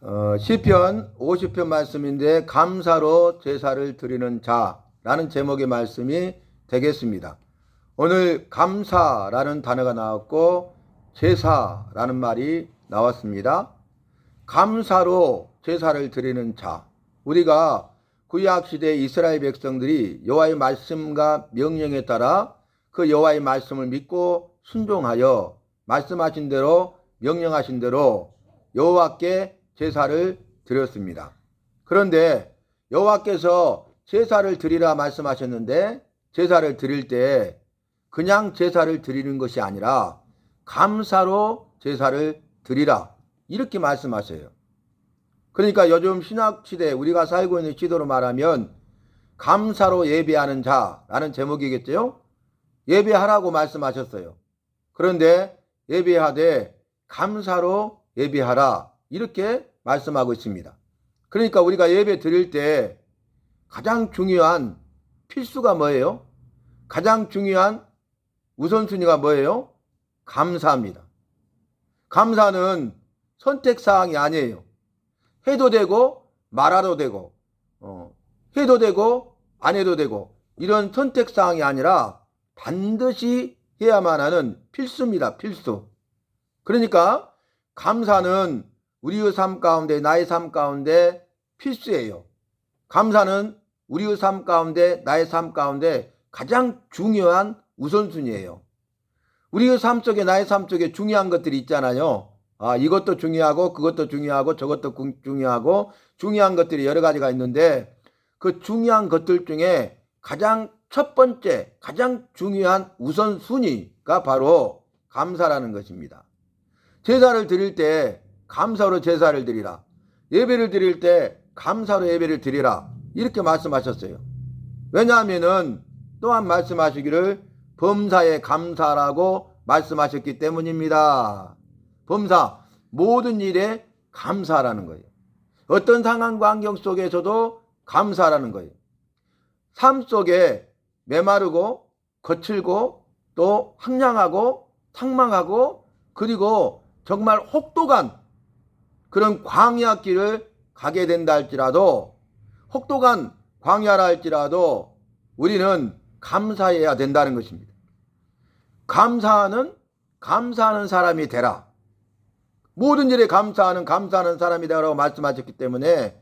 시편 50편 말씀인데 감사로 제사를 드리는 자라는 제목의 말씀이 되겠습니다. 오늘 감사라는 단어가 나왔고 제사라는 말이 나왔습니다. 감사로 제사를 드리는 자. 우리가 구약시대 이스라엘 백성들이 여호와의 말씀과 명령에 따라 그 여호와의 말씀을 믿고 순종하여 말씀하신 대로 명령하신 대로 여호와께 제사를 드렸습니다. 그런데 여호와께서 제사를 드리라 말씀하셨는데 제사를 드릴 때 그냥 제사를 드리는 것이 아니라 감사로 제사를 드리라 이렇게 말씀하세요. 그러니까 요즘 신학시대 우리가 살고 있는 시대로 말하면 감사로 예배하는 자라는 제목이겠죠. 예배하라고 말씀하셨어요. 그런데 예배하되 감사로 예배하라 이렇게 말씀하고 있습니다. 그러니까 우리가 예배 드릴 때 가장 중요한 필수가 뭐예요? 가장 중요한 우선순위가 뭐예요? 감사입니다. 감사는 선택사항이 아니에요. 해도 되고 말아도 되고 해도 되고 안 해도 되고 이런 선택사항이 아니라 반드시 해야만 하는 필수입니다. 필수. 그러니까 감사는 우리의 삶 가운데 나의 삶 가운데 필수예요. 감사는 우리의 삶 가운데 나의 삶 가운데 가장 중요한 우선순위예요. 우리의 삶 속에 나의 삶 속에 중요한 것들이 있잖아요. 이것도 중요하고 그것도 중요하고 저것도 중요하고 중요한 것들이 여러 가지가 있는데 그 중요한 것들 중에 가장 첫 번째 가장 중요한 우선순위가 바로 감사라는 것입니다. 제사를 드릴 때 감사로 제사를 드리라. 예배를 드릴 때 감사로 예배를 드리라. 이렇게 말씀하셨어요. 왜냐하면은 또한 말씀하시기를 범사에 감사라고 말씀하셨기 때문입니다. 범사, 모든 일에 감사라는 거예요. 어떤 상황과 환경 속에서도 감사라는 거예요. 삶 속에 메마르고 거칠고 또 황량하고 탕망하고 그리고 정말 혹독한 그런 광야 길을 가게 된다 할지라도 혹독한 광야라 할지라도 우리는 감사해야 된다는 것입니다. 감사하는 사람이 되라. 모든 일에 감사하는 사람이 되라고 말씀하셨기 때문에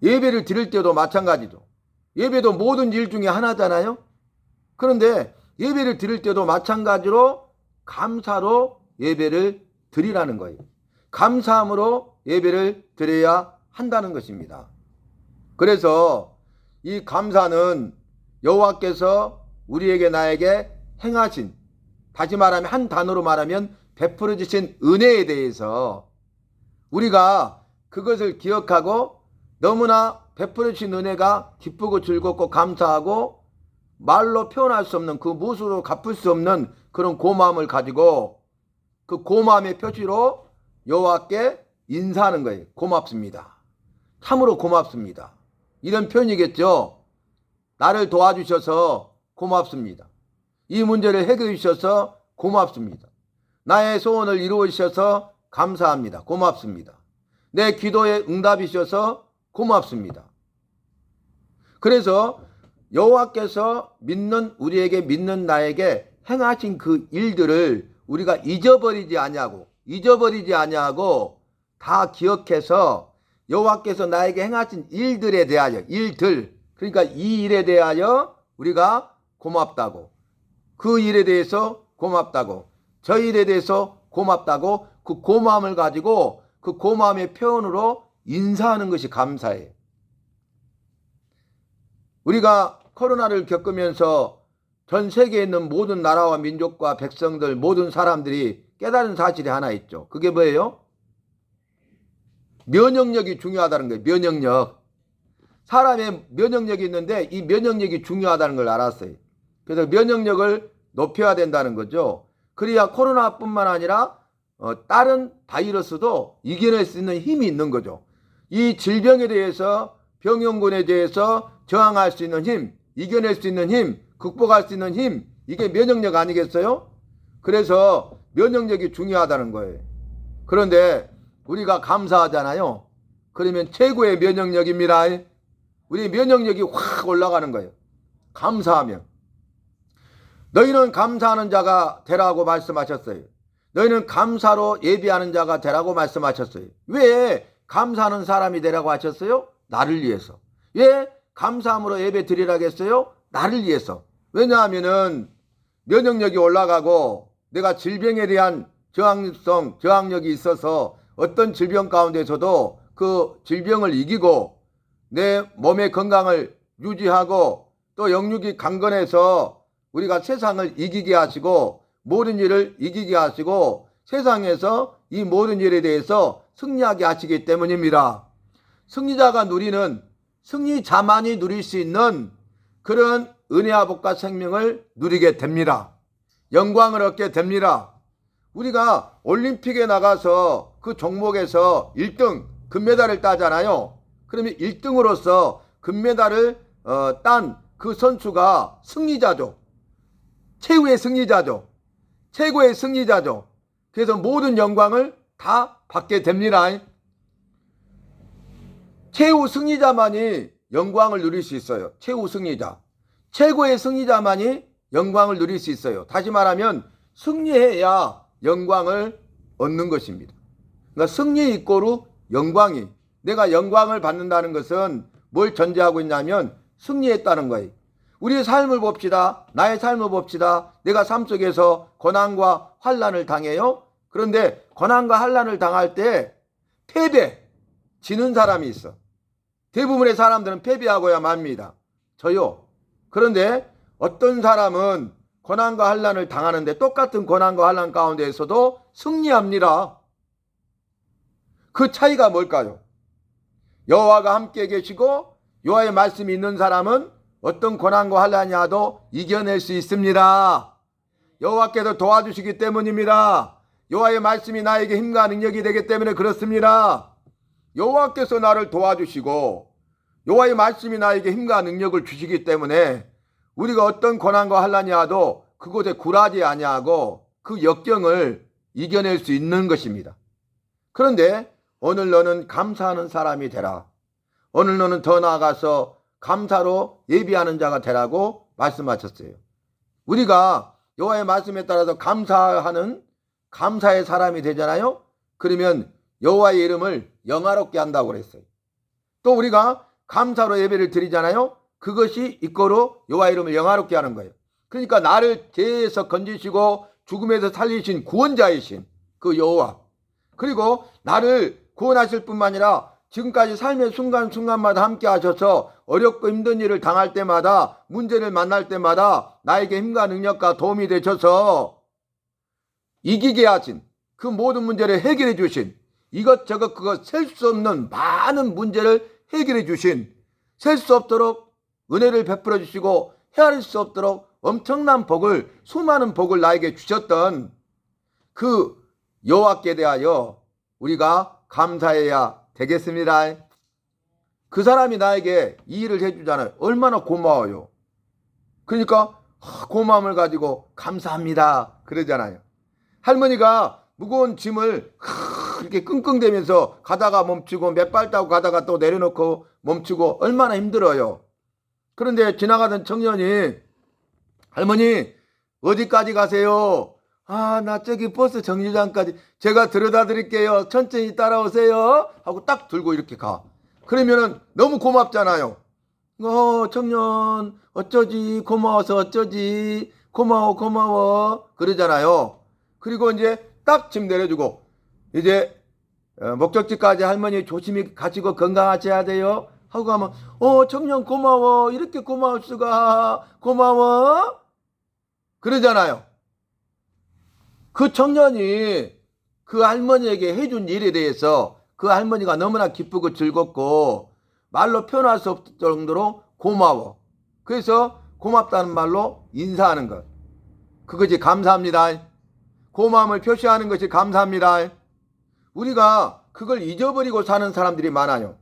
예배를 드릴 때도 마찬가지죠. 예배도 모든 일 중에 하나잖아요. 그런데 예배를 드릴 때도 마찬가지로 감사로 예배를 드리라는 거예요. 감사함으로 예배를 드려야 한다는 것입니다. 그래서 이 감사는 여호와께서 우리에게 나에게 행하신, 다시 말하면 한 단어로 말하면 베풀어 주신 은혜에 대해서 우리가 그것을 기억하고 너무나 베풀어 주신 은혜가 기쁘고 즐겁고 감사하고 말로 표현할 수 없는 그 무엇으로 갚을 수 없는 그런 고마움을 가지고 그 고마움의 표시로 여호와께 인사하는 거예요. 고맙습니다. 참으로 고맙습니다. 이런 표현이겠죠. 나를 도와주셔서 고맙습니다. 이 문제를 해결해 주셔서 고맙습니다. 나의 소원을 이루어 주셔서 감사합니다. 고맙습니다. 내 기도에 응답이셔서 고맙습니다. 그래서 여호와께서 우리에게 믿는 나에게 행하신 그 일들을 우리가 잊어버리지 아니하고 다 기억해서 여호와께서 나에게 행하신 일들에 대하여 그러니까 이 일에 대하여 우리가 고맙다고 그 일에 대해서 고맙다고 저 일에 대해서 고맙다고 그 고마움을 가지고 그 고마움의 표현으로 인사하는 것이 감사예요. 우리가 코로나를 겪으면서 전 세계에 있는 모든 나라와 민족과 백성들 모든 사람들이 깨달은 사실이 하나 있죠. 그게 뭐예요? 면역력이 중요하다는 거예요. 면역력. 사람의 면역력이 있는데 이 면역력이 중요하다는 걸 알았어요. 그래서 면역력을 높여야 된다는 거죠. 그래야 코로나뿐만 아니라 다른 바이러스도 이겨낼 수 있는 힘이 있는 거죠. 이 질병에 대해서 병용군에 대해서 저항할 수 있는 힘, 이겨낼 수 있는 힘, 극복할 수 있는 힘, 이게 면역력 아니겠어요? 그래서 면역력이 중요하다는 거예요. 그런데 우리가 감사하잖아요. 그러면 최고의 면역력입니다. 우리 면역력이 확 올라가는 거예요. 감사하면. 너희는 감사하는 자가 되라고 말씀하셨어요. 너희는 감사로 예비하는 자가 되라고 말씀하셨어요. 왜 감사하는 사람이 되라고 하셨어요? 나를 위해서. 왜 감사함으로 예배 드리라고 했어요? 나를 위해서. 왜냐하면은 면역력이 올라가고 내가 질병에 대한 저항력이 있어서 어떤 질병 가운데서도 그 질병을 이기고 내 몸의 건강을 유지하고 또 영육이 강건해서 우리가 세상을 이기게 하시고 모든 일을 이기게 하시고 세상에서 이 모든 일에 대해서 승리하게 하시기 때문입니다. 승리자가 누리는, 승리자만이 누릴 수 있는 그런 은혜와 복과 생명을 누리게 됩니다. 영광을 얻게 됩니다. 우리가 올림픽에 나가서 그 종목에서 1등 금메달을 따잖아요. 그러면 1등으로서 금메달을 딴 그 선수가 승리자죠. 최후의 승리자죠. 최고의 승리자죠. 그래서 모든 영광을 다 받게 됩니다. 최후 승리자만이 영광을 누릴 수 있어요. 최후 승리자. 최고의 승리자만이 영광을 누릴 수 있어요. 다시 말하면 승리해야 영광을 얻는 것입니다. 그러니까 승리 이꼬르 영광이, 내가 영광을 받는다는 것은 뭘 전제하고 있냐면 승리했다는 거예요. 우리의 삶을 봅시다. 나의 삶을 봅시다. 내가 삶 속에서 고난과 환난을 당해요. 그런데 고난과 환난을 당할 때 지는 사람이 있어. 대부분의 사람들은 패배하고야 맙니다. 저요. 그런데 어떤 사람은 고난과 환난을 당하는데 똑같은 고난과 환난 가운데에서도 승리합니다. 그 차이가 뭘까요? 여호와가 함께 계시고 여호와의 말씀이 있는 사람은 어떤 고난과 환난이 와도 이겨낼 수 있습니다. 여호와께서 도와주시기 때문입니다. 여호와의 말씀이 나에게 힘과 능력이 되기 때문에 그렇습니다. 여호와께서 나를 도와주시고 여호와의 말씀이 나에게 힘과 능력을 주시기 때문에 우리가 어떤 고난과 환난이 와도 그곳에 굴하지 아니하고 그 역경을 이겨낼 수 있는 것입니다. 그런데 오늘 너는 감사하는 사람이 되라. 오늘 너는 더 나아가서 감사로 예비하는 자가 되라고 말씀하셨어요. 우리가 여호와의 말씀에 따라서 감사하는 감사의 사람이 되잖아요. 그러면 여호와의 이름을 영화롭게 한다고 그랬어요. 또 우리가 감사로 예배를 드리잖아요. 그것이 이꼬르 여호와의 이름을 영화롭게 하는 거예요. 그러니까 나를 죄에서 건지시고 죽음에서 살리신 구원자이신 그 여호와, 그리고 나를 구원하실 뿐만 아니라 지금까지 삶의 순간순간마다 함께 하셔서 어렵고 힘든 일을 당할 때마다, 문제를 만날 때마다 나에게 힘과 능력과 도움이 되셔서 이기게 하신, 그 모든 문제를 해결해 주신, 이것저것 그것 셀 수 없는 많은 문제를 해결해 주신, 셀 수 없도록 은혜를 베풀어 주시고 헤아릴 수 없도록 엄청난 복을, 수많은 복을 나에게 주셨던 그 여호와께 대하여 우리가 감사해야 되겠습니다. 그 사람이 나에게 이 일을 해주잖아요. 얼마나 고마워요. 그러니까 고마움을 가지고 감사합니다 그러잖아요. 할머니가 무거운 짐을 이렇게 끙끙대면서 가다가 멈추고 몇 발 타고 가다가 또 내려놓고 멈추고 얼마나 힘들어요. 그런데 지나가던 청년이 할머니 어디까지 가세요? 나 저기 버스 정류장까지 제가 데려다 드릴게요. 천천히 따라오세요. 하고 딱 들고 이렇게 가. 그러면은 너무 고맙잖아요. 청년 어쩌지, 고마워서 어쩌지, 고마워 그러잖아요. 그리고 이제 딱 짐 내려주고 이제 목적지까지 할머니 조심히 가시고 건강하셔야 돼요 하고 가면 청년 고마워, 이렇게 고마울 수가, 고마워 그러잖아요. 그 청년이 그 할머니에게 해준 일에 대해서 그 할머니가 너무나 기쁘고 즐겁고 말로 표현할 수 없을 정도로 고마워. 그래서 고맙다는 말로 인사하는 것, 그것이 감사합니다. 고마움을 표시하는 것이 감사합니다. 우리가 그걸 잊어버리고 사는 사람들이 많아요.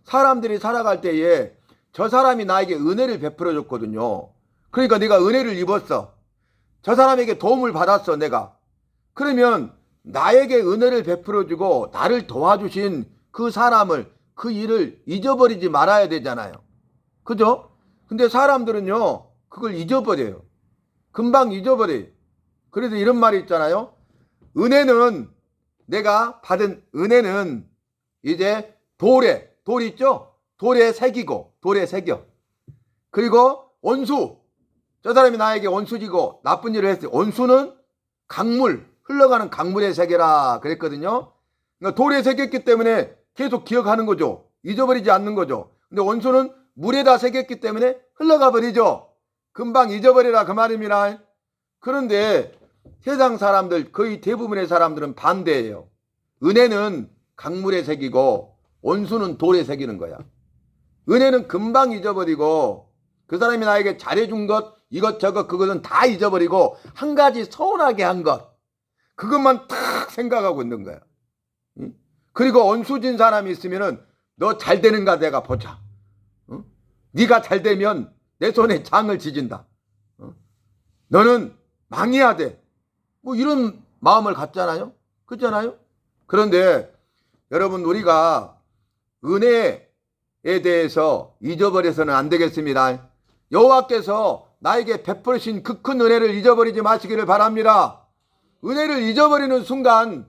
사람들이 살아갈 때에 저 사람이 나에게 은혜를 베풀어 줬거든요. 그러니까 내가 은혜를 입었어. 저 사람에게 도움을 받았어 내가. 그러면 나에게 은혜를 베풀어 주고 나를 도와주신 그 사람을, 그 일을 잊어버리지 말아야 되잖아요. 그죠? 근데 사람들은요, 그걸 잊어버려요. 금방 잊어버려요. 그래서 이런 말이 있잖아요. 은혜는, 내가 받은 은혜는 이제 돌 있죠? 돌에 새기고, 돌에 새겨. 그리고 원수, 저 사람이 나에게 원수지고 나쁜 일을 했어요. 원수는 강물, 흘러가는 강물에 새겨라 그랬거든요. 그러니까 돌에 새겼기 때문에 계속 기억하는 거죠. 잊어버리지 않는 거죠. 근데 원수는 물에다 새겼기 때문에 흘러가 버리죠. 금방 잊어버리라 그 말입니다. 그런데 세상 사람들, 거의 대부분의 사람들은 반대예요. 은혜는 강물에 새기고 원수는 돌에 새기는 거야. 은혜는 금방 잊어버리고, 그 사람이 나에게 잘해준 것, 이것저것 그것은 다 잊어버리고 한 가지 서운하게 한 것, 그것만 탁 생각하고 있는 거야. 그리고 원수진 사람이 있으면은 너 잘 되는가 내가 보자. 네가 잘 되면 내 손에 장을 지진다. 너는 망해야 돼. 뭐 이런 마음을 갖잖아요. 그렇잖아요. 그런데 여러분, 우리가 은혜에 대해서 잊어버려서는 안 되겠습니다. 여호와께서 나에게 베푸신 그 큰 은혜를 잊어버리지 마시기를 바랍니다. 은혜를 잊어버리는 순간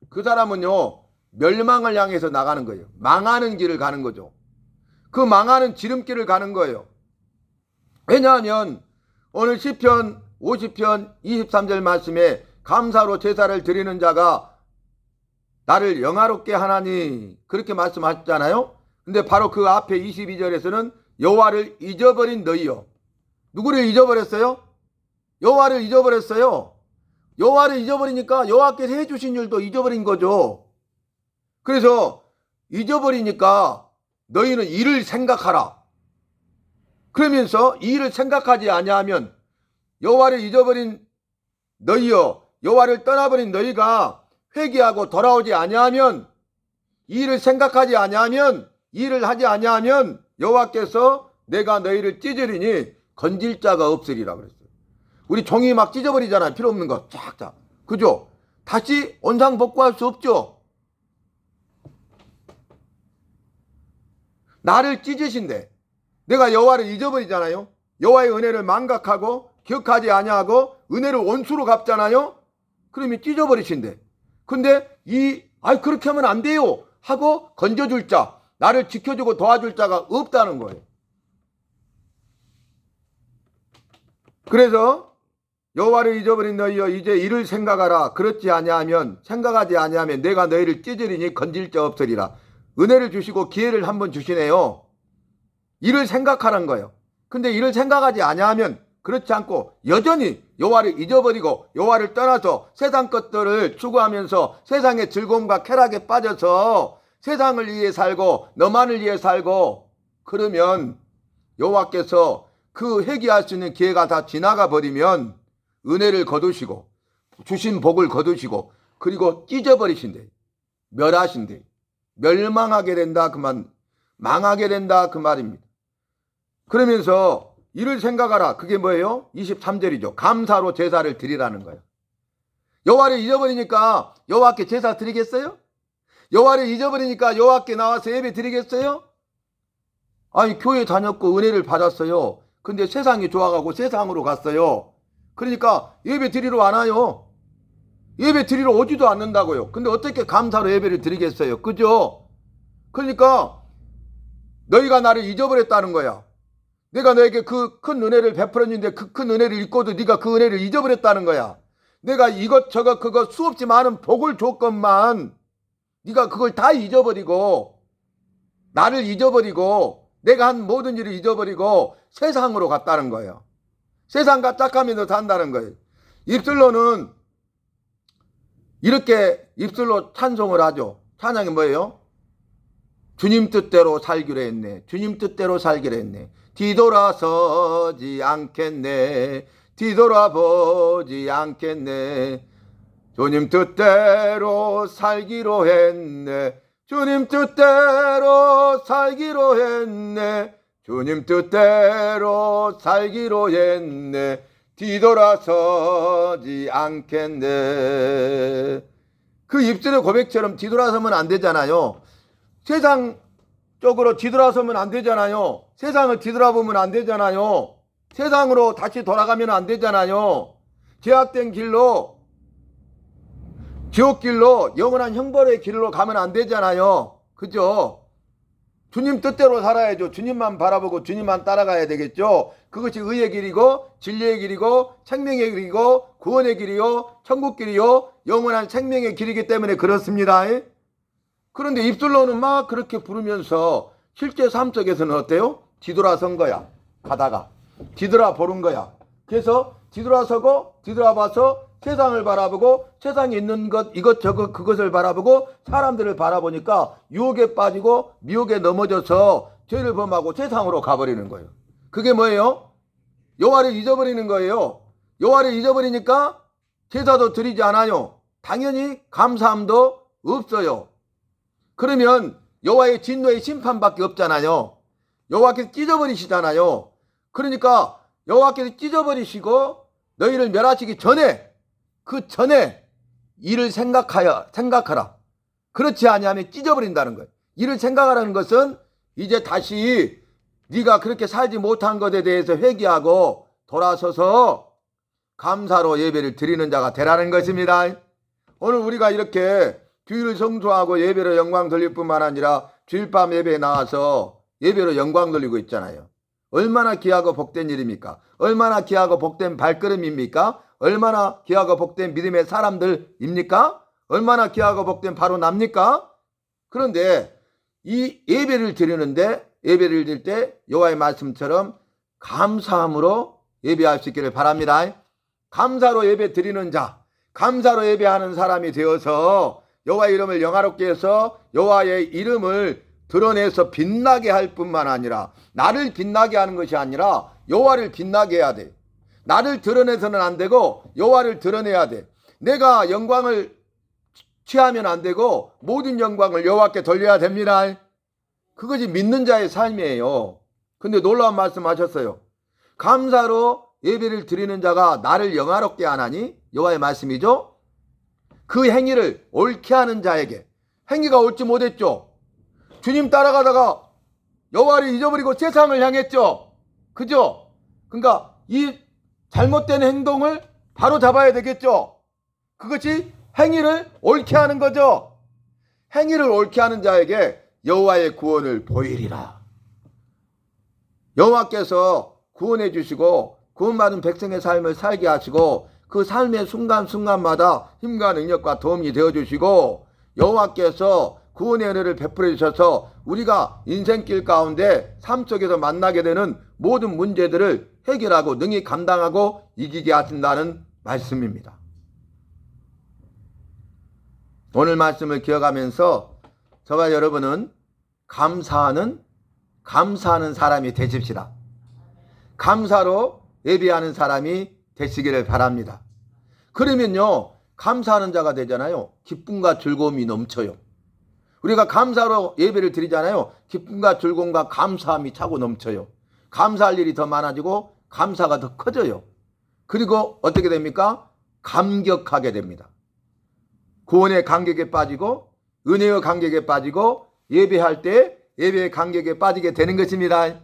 그 사람은요, 멸망을 향해서 나가는 거예요. 망하는 길을 가는 거죠. 그 망하는 지름길을 가는 거예요. 왜냐하면 오늘 시편 50편 23절 말씀에 감사로 제사를 드리는 자가 나를 영화롭게 하나니, 그렇게 말씀하셨잖아요. 근데 바로 그 앞에 22절에서는 여호와를 잊어버린 너희요. 누구를 잊어버렸어요? 여호와를 잊어버렸어요. 여호와를 잊어버리니까 여호와께서 해주신 일도 잊어버린 거죠. 그래서 잊어버리니까 너희는 이를 생각하라. 그러면서 이 일을 생각하지 아니하면, 여호와를 잊어버린 너희여, 여호와를 떠나버린 너희가 회개하고 돌아오지 아니하면, 이 일을 생각하지 아니하면, 이 일을 하지 아니하면 여호와께서 내가 너희를 찢으리니 건질 자가 없으리라 그랬어요. 우리 종이 막 찢어버리잖아요. 필요 없는 거 쫙쫙. 그죠? 다시 원상복구할 수 없죠. 나를 찢으신데 내가 여호와를 잊어버리잖아요. 여호와의 은혜를 망각하고 기억하지 아니하고 은혜를 원수로 갚잖아요. 그러면 찢어버리신대. 근데 그렇게 하면 안 돼요 하고 건져줄 자, 나를 지켜주고 도와줄 자가 없다는 거예요. 그래서 여호와를 잊어버린 너희여, 이제 이를 생각하라. 그렇지 아니하면, 생각하지 아니하면 내가 너희를 찢으리니 건질 자 없으리라. 은혜를 주시고 기회를 한번 주시네요. 이를 생각하라는 거예요. 근데 이를 생각하지 아니하면, 그렇지 않고 여전히 여호와를 잊어버리고 여호와를 떠나서 세상 것들을 추구하면서 세상의 즐거움과 쾌락에 빠져서 세상을 위해 살고 너만을 위해 살고, 그러면 여호와께서 그 회개할 수 있는 기회가 다 지나가 버리면 은혜를 거두시고 주신 복을 거두시고, 그리고 찢어버리신대. 멸하신대. 멸망하게 된다 그만, 망하게 된다 그 말입니다. 그러면서 이를 생각하라. 그게 뭐예요? 23절이죠. 감사로 제사를 드리라는 거예요. 여호와를 잊어버리니까 여호와께 제사 드리겠어요? 여호와를 잊어버리니까 여호와께 나와서 예배 드리겠어요? 아니, 교회 다녔고 은혜를 받았어요. 근데 세상이 좋아가고 세상으로 갔어요. 그러니까 예배 드리러 안 와요. 예배 드리러 오지도 않는다고요. 근데 어떻게 감사로 예배를 드리겠어요? 그죠? 그러니까 너희가 나를 잊어버렸다는 거야. 내가 너에게 그 큰 은혜를 베풀었는데 그 큰 은혜를 잊고도 네가 그 은혜를 잊어버렸다는 거야. 내가 이것저것 그것 수없이 많은 복을 줬건만 네가 그걸 다 잊어버리고, 나를 잊어버리고 내가 한 모든 일을 잊어버리고 세상으로 갔다는 거예요. 세상과 짝하면서 산다는 거예요. 입술로는 이렇게 입술로 찬송을 하죠. 찬양이 뭐예요? 주님 뜻대로 살기로 했네. 주님 뜻대로 살기로 했네. 뒤돌아서지 않겠네. 뒤돌아보지 않겠네. 주님 뜻대로 살기로 했네. 주님 뜻대로 살기로 했네. 주님 뜻대로 살기로 했네. 뒤돌아서지 않겠네. 그 입술의 고백처럼 뒤돌아서면 안 되잖아요. 세상 쪽으로 뒤돌아서면 안 되잖아요. 세상을 뒤돌아보면 안 되잖아요. 세상으로 다시 돌아가면 안 되잖아요. 제약된 길로, 지옥길로, 영원한 형벌의 길로 가면 안 되잖아요. 그죠? 주님 뜻대로 살아야죠. 주님만 바라보고 주님만 따라가야 되겠죠. 그것이 의의 길이고 진리의 길이고 생명의 길이고 구원의 길이요 천국 길이요 영원한 생명의 길이기 때문에 그렇습니다. 그런데 입술로는 막 그렇게 부르면서 실제 삶 속에서는 어때요? 뒤돌아선 거야. 가다가 뒤돌아보는 거야. 그래서 뒤돌아서고 뒤돌아봐서 세상을 바라보고 세상에 있는 것 이것저것 그것을 바라보고 사람들을 바라보니까 유혹에 빠지고 미혹에 넘어져서 죄를 범하고 세상으로 가버리는 거예요. 그게 뭐예요? 여호와를 잊어버리는 거예요. 여호와를 잊어버리니까 제사도 드리지 않아요. 당연히 감사함도 없어요. 그러면 여호와의 진노의 심판밖에 없잖아요. 여호와께서 찢어버리시잖아요. 그러니까 여호와께서 찢어버리시고 너희를 멸하시기 전에 그 전에 이를 생각하라. 그렇지 아니하면 찢어버린다는 거예요. 이를 생각하라는 것은 이제 다시 네가 그렇게 살지 못한 것에 대해서 회개하고 돌아서서 감사로 예배를 드리는 자가 되라는 것입니다. 오늘 우리가 이렇게 주일을 성수하고 예배로 영광 돌릴 뿐만 아니라 주일밤 예배에 나와서 예배로 영광 돌리고 있잖아요. 얼마나 귀하고 복된 일입니까? 얼마나 귀하고 복된 발걸음입니까? 얼마나 귀하고 복된 믿음의 사람들입니까? 얼마나 귀하고 복된 바로 납니까? 그런데 이 예배를 드리는데 예배를 드릴 때 여호와의 말씀처럼 감사함으로 예배할 수 있기를 바랍니다. 감사로 예배 드리는 자, 감사로 예배하는 사람이 되어서 여호와의 이름을 영화롭게 해서 여호와의 이름을 드러내서 빛나게 할 뿐만 아니라 나를 빛나게 하는 것이 아니라 여호와를 빛나게 해야 돼. 나를 드러내서는 안 되고 여호와를 드러내야 돼. 내가 영광을 취하면 안 되고 모든 영광을 여호와께 돌려야 됩니다. 그것이 믿는 자의 삶이에요. 근데 놀라운 말씀 하셨어요. 감사로 예배를 드리는 자가 나를 영화롭게 하나니 여호와의 말씀이죠. 그 행위를 옳게 하는 자에게 행위가 옳지 못했죠. 주님 따라가다가 여호와를 잊어버리고 세상을 향했죠. 그죠? 그러니까 이 잘못된 행동을 바로 잡아야 되겠죠. 그것이 행위를 옳게 하는 거죠. 행위를 옳게 하는 자에게 여호와의 구원을 보이리라. 여호와께서 구원해 주시고 구원받은 백성의 삶을 살게 하시고 그 삶의 순간순간마다 힘과 능력과 도움이 되어주시고 여호와께서 구원의 은혜를 베풀어 주셔서 우리가 인생길 가운데 삶 속에서 만나게 되는 모든 문제들을 해결하고 능히 감당하고 이기게 하신다는 말씀입니다. 오늘 말씀을 기억하면서 저와 여러분은 감사하는 사람이 되십시다. 감사로 예배하는 사람이 되시기를 바랍니다. 그러면요 감사하는 자가 되잖아요. 기쁨과 즐거움이 넘쳐요. 우리가 감사로 예배를 드리잖아요. 기쁨과 즐거움과 감사함이 차고 넘쳐요. 감사할 일이 더 많아지고 감사가 더 커져요. 그리고 어떻게 됩니까? 감격하게 됩니다. 구원의 감격에 빠지고 은혜의 감격에 빠지고 예배할 때 예배의 감격에 빠지게 되는 것입니다.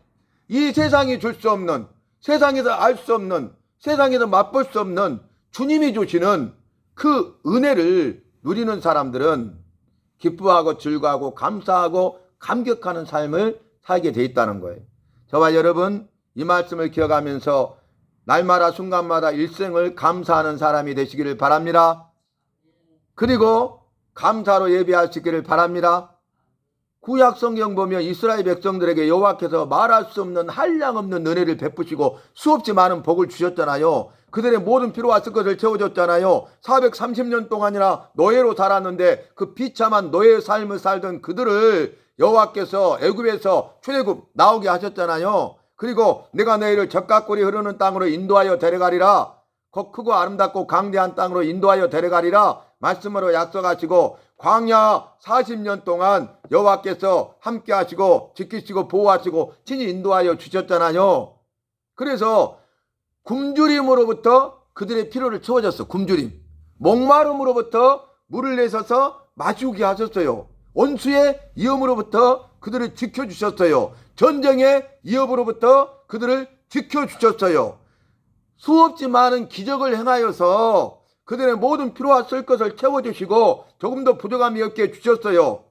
이 세상이 줄 수 없는, 세상에서 알 수 없는, 세상에서 맛볼 수 없는 주님이 주시는 그 은혜를 누리는 사람들은 기뻐하고 즐거워하고 감사하고 감격하는 삶을 살게 돼 있다는 거예요. 저와 여러분 이 말씀을 기억하면서 날마다 순간마다 일생을 감사하는 사람이 되시기를 바랍니다. 그리고 감사로 예배할 수 있기를 바랍니다. 구약 성경 보면 이스라엘 백성들에게 여호와께서 말할 수 없는 한량없는 은혜를 베푸시고 수없이 많은 복을 주셨잖아요. 그들의 모든 필요와 쓸 것을 채워줬잖아요. 430년 동안이나 노예로 살았는데 그 비참한 노예의 삶을 살던 그들을 여호와께서 애굽에서 출애굽 나오게 하셨잖아요. 그리고 내가 너희를 젖가꿀이 흐르는 땅으로 인도하여 데려가리라. 크고 아름답고 강대한 땅으로 인도하여 데려가리라 말씀으로 약속하시고 광야 40년 동안 여호와께서 함께 하시고 지키시고 보호하시고 친히 인도하여 주셨잖아요. 그래서 굶주림으로부터 그들의 필요를 채워줬어. 굶주림. 목마름으로부터 물을 내셔서 마시게 하셨어요. 온수의 위험으로부터 그들을 지켜주셨어요. 전쟁의 위협으로부터 그들을 지켜주셨어요. 수없이 많은 기적을 행하여서 그들의 모든 필요했을 것을 채워주시고 조금 더 부족함이 없게 해주셨어요.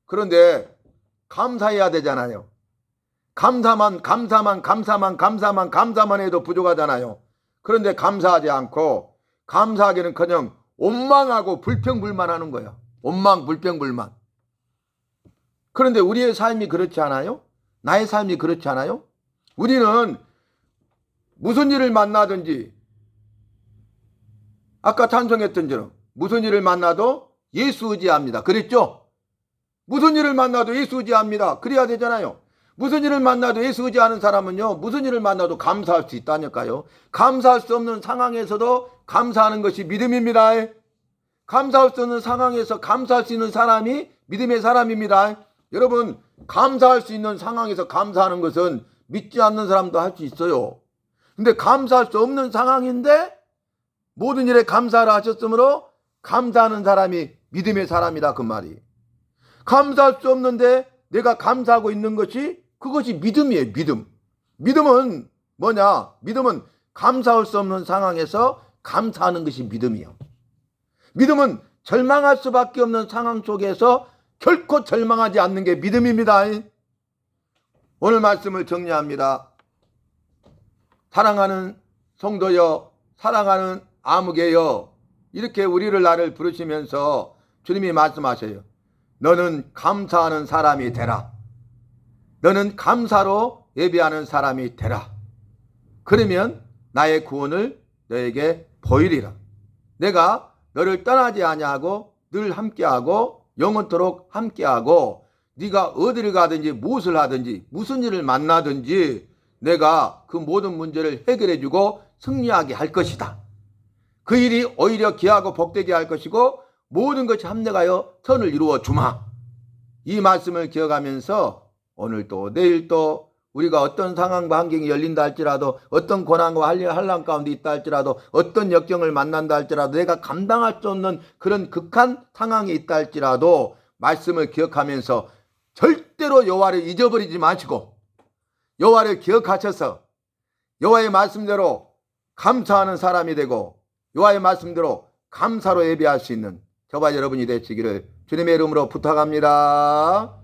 그런데 감사해야 되잖아요. 감사만 해도 부족하잖아요. 그런데 감사하지 않고 감사하기는커녕 원망하고 불평불만하는 거야. 원망 불평불만. 그런데 우리의 삶이 그렇지 않아요? 나의 삶이 그렇지 않아요? 우리는 무슨 일을 만나든지 아까 찬송했던처럼 무슨 일을 만나도 예수 의지합니다. 그랬죠? 무슨 일을 만나도 예수 의지합니다. 그래야 되잖아요. 무슨 일을 만나도 예수 의지하는 사람은요, 무슨 일을 만나도 감사할 수 있다니까요. 감사할 수 없는 상황에서도 감사하는 것이 믿음입니다. 감사할 수 없는 상황에서 감사할 수 있는 사람이 믿음의 사람입니다. 여러분, 감사할 수 있는 상황에서 감사하는 것은 믿지 않는 사람도 할 수 있어요. 근데 감사할 수 없는 상황인데 모든 일에 감사를 하셨으므로 감사하는 사람이 믿음의 사람이다, 그 말이. 감사할 수 없는데 내가 감사하고 있는 것이, 그것이 믿음이에요. 믿음. 믿음은 뭐냐? 믿음은 감사할 수 없는 상황에서 감사하는 것이 믿음이에요. 믿음은 절망할 수밖에 없는 상황 속에서 결코 절망하지 않는 게 믿음입니다. 오늘 말씀을 정리합니다. 사랑하는 성도여, 사랑하는 아무개여, 이렇게 우리를 나를 부르시면서 주님이 말씀하셔요. 너는 감사하는 사람이 되라. 너는 감사로 예배하는 사람이 되라. 그러면 나의 구원을 너에게 보이리라. 내가 너를 떠나지 아니하고 늘 함께하고 영원토록 함께하고 네가 어디를 가든지 무엇을 하든지 무슨 일을 만나든지 내가 그 모든 문제를 해결해주고 승리하게 할 것이다. 그 일이 오히려 귀하고 복되게 할 것이고 모든 것이 합력하여 선을 이루어 주마. 이 말씀을 기억하면서 오늘도 내일도 우리가 어떤 상황과 환경이 열린다 할지라도, 어떤 고난과 환란 가운데 있다 할지라도, 어떤 역경을 만난다 할지라도, 내가 감당할 수 없는 그런 극한 상황에 있다 할지라도 말씀을 기억하면서 절대로 여호와를 잊어버리지 마시고 여호와를 기억하셔서 여호와의 말씀대로 감사하는 사람이 되고 여호와의 말씀대로 감사로 예배할 수 있는 저와 여러분이 되시기를 주님의 이름으로 부탁합니다.